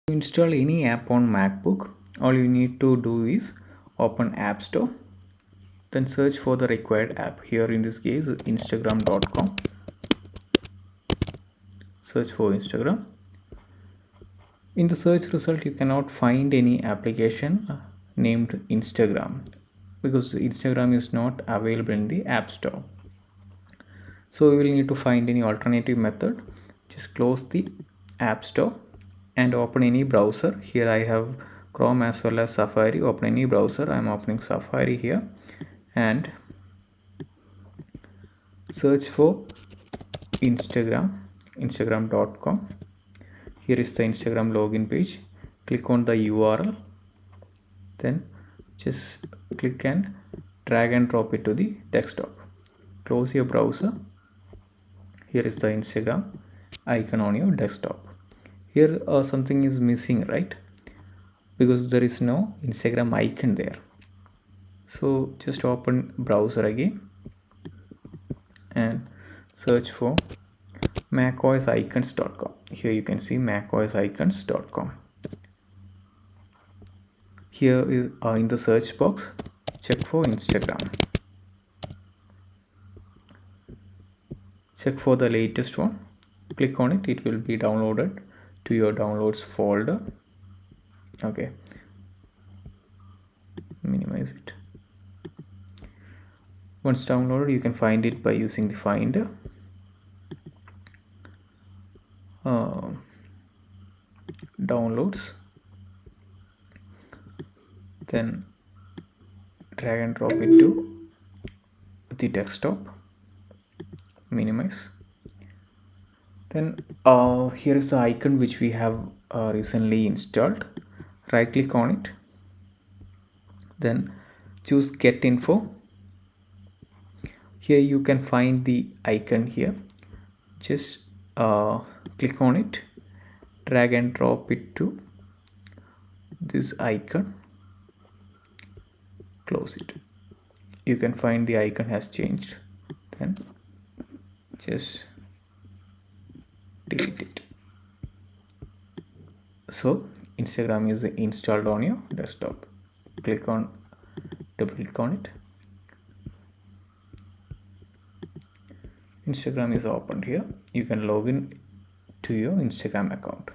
To install any app on Macbook, all you need to do is open App Store, then search for the required app. Here in this case, Instagram.com. Search for Instagram. In the search result, you cannot find any application named Instagram because Instagram is not available in the App Store. So we will need to find any alternative method. Just close the App Store and open any browser. Here I have Chrome as well as Safari. Open any browser. I am opening Safari here and search for Instagram.com. Here is the Instagram login page. Click on the URL, then just click and drag and drop it to the desktop. Close your browser. Here is the Instagram icon on your desktop. Here something is missing, right? Because there is no Instagram icon there. So just open browser again and search for macosicons.com. Here you can see macosicons.com. Here is in the search box, check for Instagram. Check for the latest one. Click on it. It will be downloaded to your downloads folder. Okay. Minimize it. Once downloaded, you can find it by using the finder. Downloads, then drag and drop it to the desktop. Minimize. Then here is the icon which we have recently installed. Right click on it, then choose get info. Here you can find the icon here. Just click on it, drag and drop it to this icon, close it. You can find the icon has changed, then just delete it. So Instagram is installed on your desktop. Double click on it. Instagram is opened here. You can log in to your Instagram account.